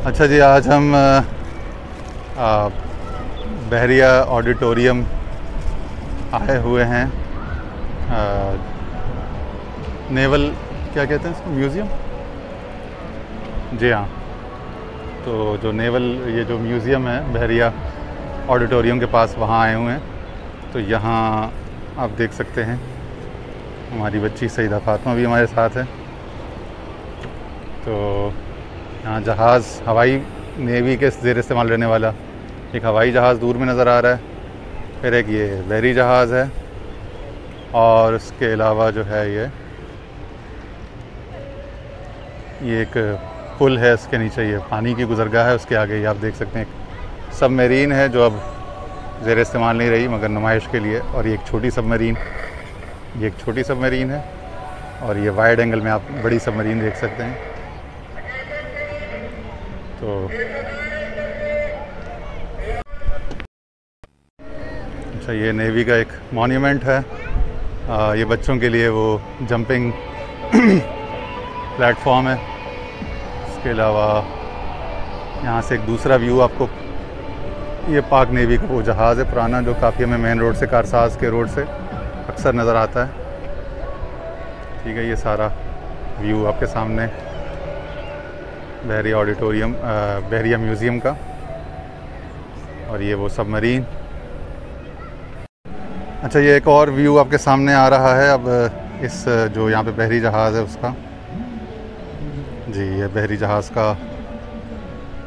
अच्छा जी, आज हम बहरिया ऑडिटोरियम आए हुए हैं। नेवल क्या कहते हैं इसको, म्यूज़ियम? जी हाँ। तो जो नेवल ये जो म्यूज़ियम है बहरिया ऑडिटोरियम के पास, वहाँ आए हुए हैं। तो यहाँ आप देख सकते हैं हमारी बच्ची सईदा फातिमा भी हमारे साथ है। तो यहाँ जहाज़, हवाई नेवी के ज़ेर इस्तेमाल रहने वाला एक हवाई जहाज़ दूर में नज़र आ रहा है। फिर एक ये बहरी जहाज़ है, और उसके अलावा जो है ये एक पुल है, इसके नीचे ये पानी की गुज़रगाह है। उसके आगे ये आप देख सकते हैं एक सबमरीन है जो अब ज़ेर इस्तेमाल नहीं रही, मगर नुमाइश के लिए। और ये एक छोटी सबमरीन, ये एक छोटी सबमरीन है, और ये वाइड एंगल में आप बड़ी सबमरीन देख सकते हैं। तो अच्छा, ये नेवी का एक मॉन्यूमेंट है। ये बच्चों के लिए वो जंपिंग प्लेटफॉर्म है। इसके अलावा यहाँ से एक दूसरा व्यू आपको, ये पाक नेवी का वो जहाज़ है पुराना, जो काफ़ी हमें मेन रोड से, कारसाज के रोड से अक्सर नज़र आता है। ठीक है, ये सारा व्यू आपके सामने बहरिया ऑडिटोरियम, बहरिया म्यूज़ियम का। और ये वो सबमरीन। अच्छा, ये एक और व्यू आपके सामने आ रहा है अब, इस जो यहाँ पे बहरी जहाज़ है उसका। जी, ये बहरी जहाज़ का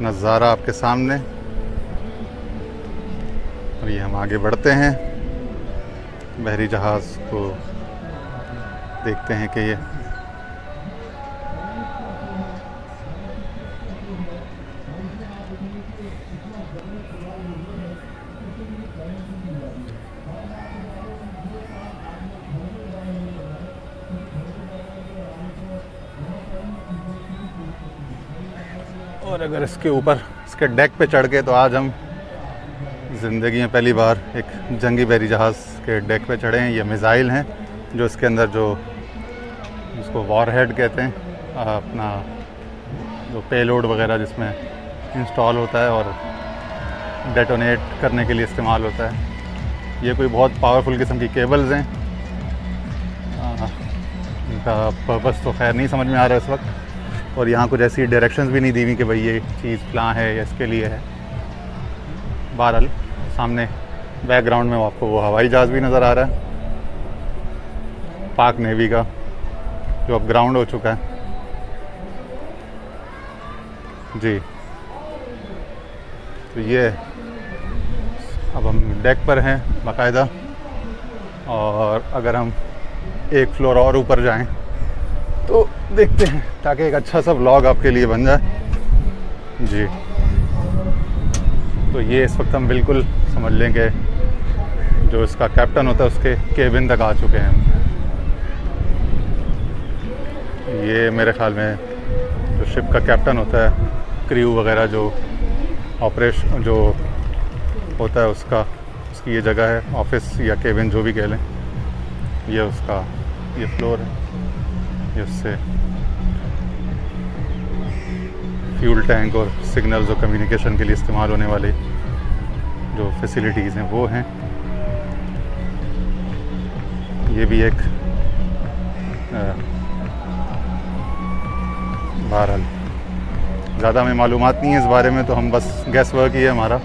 नज़ारा आपके सामने। और ये हम आगे बढ़ते हैं, बहरी जहाज़ को देखते हैं कि ये और अगर इसके ऊपर, इसके डेक पे चढ़ के, तो आज हम ज़िंदगी में पहली बार एक जंगी बहरी जहाज़ के डेक पे चढ़े हैं। ये मिज़ाइल हैं जो इसके अंदर, जो जिसको वॉरहेड कहते हैं, अपना जो पेलोड वगैरह जिसमें इंस्टॉल होता है और डेटोनेट करने के लिए इस्तेमाल होता है। ये कोई बहुत पावरफुल किस्म की केबल्स हैं। इनका पर्पस तो खैर नहीं समझ में आ रहा है इस वक्त। और यहाँ कुछ ऐसी डायरेक्शंस भी नहीं दी हुई कि भाई ये चीज़ फलां है या इसके लिए है। बहरहाल सामने बैकग्राउंड में आपको वो हवाई जहाज़ भी नज़र आ रहा है, पाक नेवी का, जो अब ग्राउंड हो चुका है। जी, तो ये अब हम डेक पर हैं बाकायदा। और अगर हम एक फ्लोर और ऊपर जाएं तो देखते हैं, ताकि एक अच्छा सा व्लॉग आपके लिए बन जाए। जी, तो ये इस वक्त हम बिल्कुल समझ लें कि जो इसका कैप्टन होता है उसके केबिन तक आ चुके हैं हम। ये मेरे ख्याल में जो शिप का कैप्टन होता है, क्रू वगैरह जो ऑपरेशन जो होता है उसका, उसकी ये जगह है, ऑफिस या केबिन जो भी कह लें। ये उसका ये फ्लोर है। ये उससे फ्यूल टैंक और सिग्नल्स और कम्युनिकेशन के लिए इस्तेमाल होने वाले जो फैसिलिटीज़ हैं वो हैं। ये भी एक बहरहाल ज़्यादा हमें मालूमात नहीं है इस बारे में, तो हम बस गैस वर्क ही है हमारा।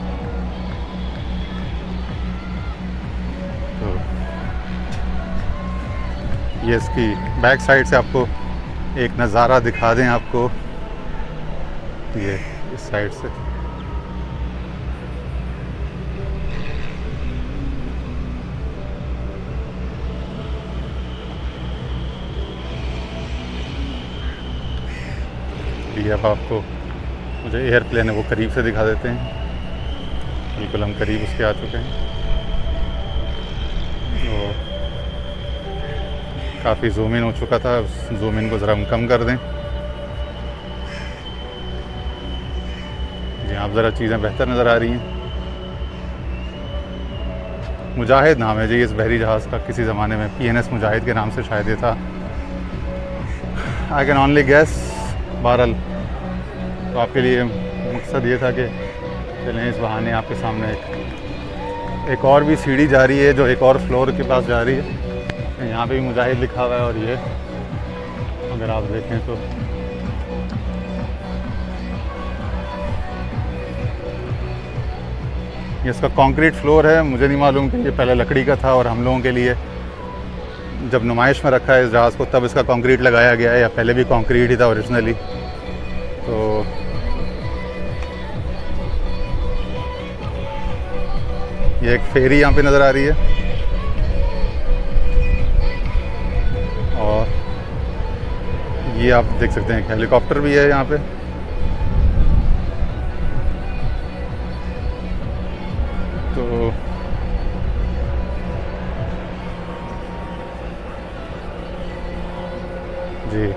तो ये इसकी बैक साइड से आपको एक नज़ारा दिखा दें आपको, ये इस साइड से। ये अब आपको मुझे एयरप्लेन है वो करीब से दिखा देते हैं। बिल्कुल हम करीब उसके आ चुके हैं। तो काफ़ी जूम इन हो चुका था, जूम इन को ज़रा हम कम कर दें। जी, आप ज़रा चीज़ें बेहतर नज़र आ रही हैं। मुजाहिद नाम है जी इस बहरी जहाज़ का, किसी ज़माने में PNS मुजाहिद के नाम से शायद ये था। I can only gas. बहरहाल तो आपके लिए मकसद ये था कि चलें इस बहाने आपके सामने एक और भी सीढ़ी जा रही है जो एक और फ्लोर के पास जा रही है। यहाँ पे भी मुजाहिद लिखा हुआ है और ये अगर आप देखें तो ये इसका कंक्रीट फ्लोर है। मुझे नहीं मालूम कि ये पहले लकड़ी का था और हम लोगों के लिए जब नुमाइश में रखा है इस जहाज़ को तब इसका कंक्रीट लगाया गया है, या पहले भी कंक्रीट ही था ओरिजिनली। तो ये एक फेरी यहाँ पे नज़र आ रही है और ये आप देख सकते हैं हेलीकॉप्टर भी है यहाँ पे। तो जी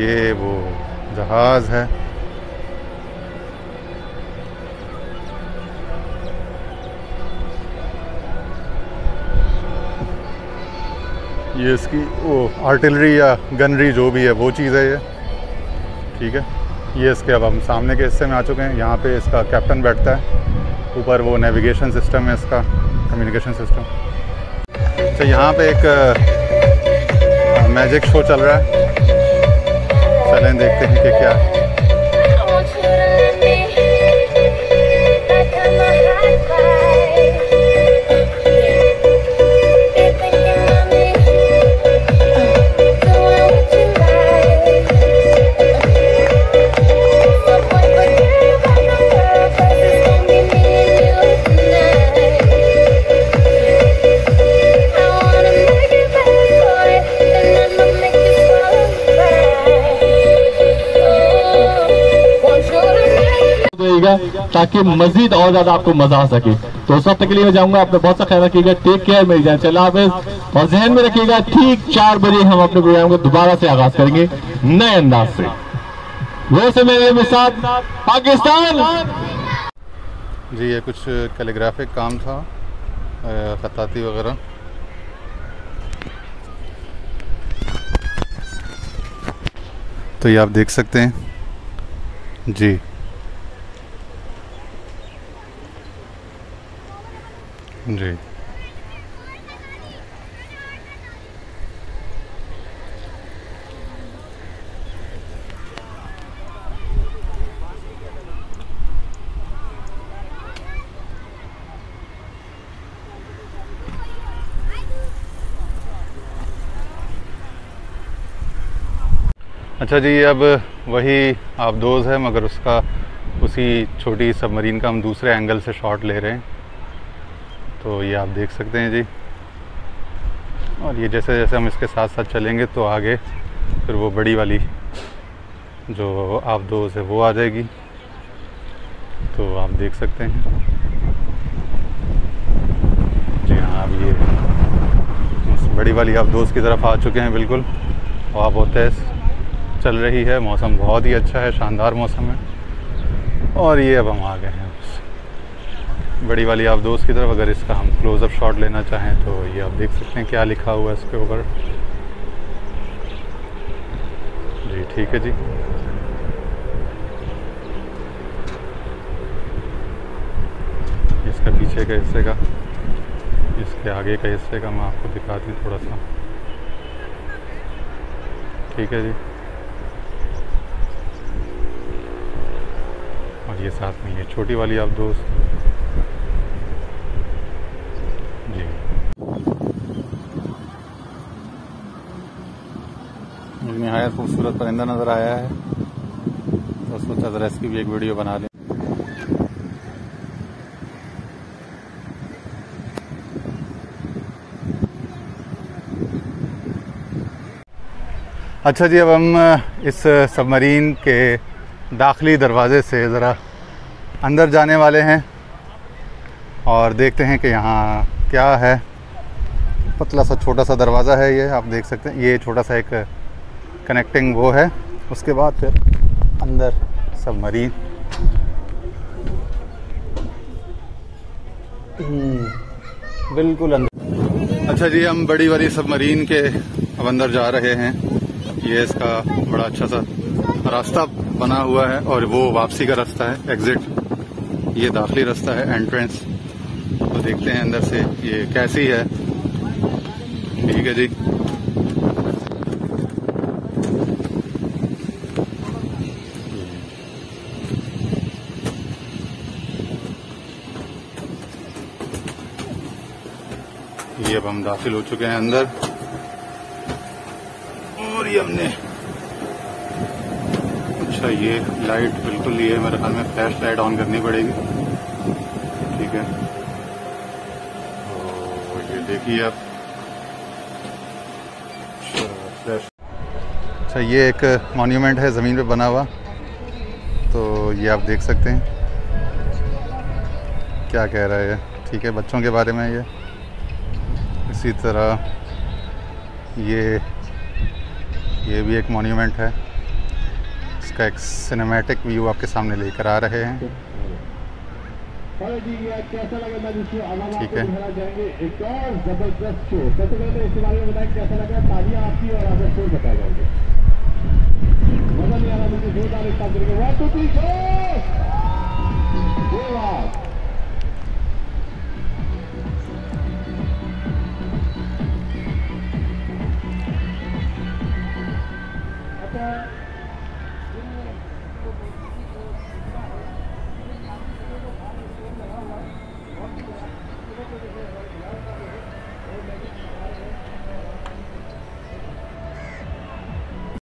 ये वो जहाज़ है। ये इसकी वो आर्टिलरी या गनरी जो भी है वो चीज़ है ये, ठीक है। ये इसके अब हम सामने के हिस्से में आ चुके हैं। यहाँ पे इसका कैप्टन बैठता है, ऊपर वो नेविगेशन सिस्टम है, इसका कम्युनिकेशन सिस्टम। तो यहाँ पे एक मैजिक शो चल रहा है, चलें देखते हैं कि क्या है। ताकि मजीद और ज्यादा आपको मजा आ सके। तो उस वक्त के लिए मैं जाऊंगा, आपने बहुत सा ख्याल रखिएगा। टेक केयर, मेरी जान चला हाफिज़। और जहन में रखिएगा ठीक 4 बजे हम अपने प्रोग्राम को दोबारा से आगाज करेंगे नए अंदाज से। वो से मेरे साथ पाकिस्तान। जी ये कुछ कैलीग्राफिक काम था, खताती वगैरह। तो ये आप देख सकते हैं जी। जी अच्छा जी, अब वही आबदोज़ है मगर उसका उसी छोटी सबमरीन का हम दूसरे एंगल से शॉट ले रहे हैं। तो ये आप देख सकते हैं जी। और ये जैसे जैसे हम इसके साथ साथ चलेंगे तो आगे फिर वो बड़ी वाली जो आबदोज़ है वो आ जाएगी। तो आप देख सकते हैं जी हाँ, अब ये उस बड़ी वाली आबदोज़ की तरफ आ चुके हैं बिल्कुल। हवा बहुत तेज़ चल रही है, मौसम बहुत ही अच्छा है, शानदार मौसम है। और ये अब हम आ गए हैं बड़ी वाली आबदोज़ की तरफ। अगर इसका हम क्लोज़अप शॉट लेना चाहें तो ये आप देख सकते हैं क्या लिखा हुआ है इसके ऊपर जी। ठीक है जी। इसका पीछे के हिस्से का, इसके आगे के हिस्से का मैं आपको दिखाती हूँ थोड़ा सा। ठीक है जी। और ये साथ में ये छोटी वाली आबदोज़ जी। निहायत खूबसूरत परिंदा नज़र आया है तो सोचा ज़रा इसकी भी एक वीडियो बना लें। अच्छा जी, अब हम इस सबमरीन के दाखिली दरवाज़े से ज़रा अंदर जाने वाले हैं और देखते हैं कि यहाँ क्या है। पतला सा छोटा सा दरवाज़ा है ये, आप देख सकते हैं। ये छोटा सा एक कनेक्टिंग वो है, उसके बाद फिर अंदर सबमरीन। बिल्कुल अंदर। अच्छा जी, हम बड़ी वाली सबमरीन के अब अंदर जा रहे हैं। ये इसका बड़ा अच्छा सा रास्ता बना हुआ है और वो वापसी का रास्ता है, एग्जिट। ये दाखिली रास्ता है, एंट्रेंस। तो देखते हैं अंदर से ये कैसी है। ठीक है जी। ये अब हम दाखिल हो चुके हैं अंदर और ये हमने, अच्छा ये लाइट बिल्कुल ये मेरे ख्याल में फ्लैश लाइट ऑन करनी पड़ेगी। ठीक है, तो ये देखिए आप, अच्छा ये एक मॉन्यूमेंट है ज़मीन पे बना हुआ, तो ये आप देख सकते हैं क्या कह रहा है। ठीक है, बच्चों के बारे में ये। इसी तरह ये भी एक मॉन्यूमेंट है, इसका एक सिनेमैटिक व्यू आपके सामने लेकर आ रहे हैं। ठीक है, एक और जबरदस्त शो। सबसे पहले इसके बारे में बताएं कैसा लगा, तालियां आपकी और आप शो बताया जाएंगे। मजा नहीं आ रहा मुझे, जोरदार एक साथ करेंगे। 1 2 3 गो।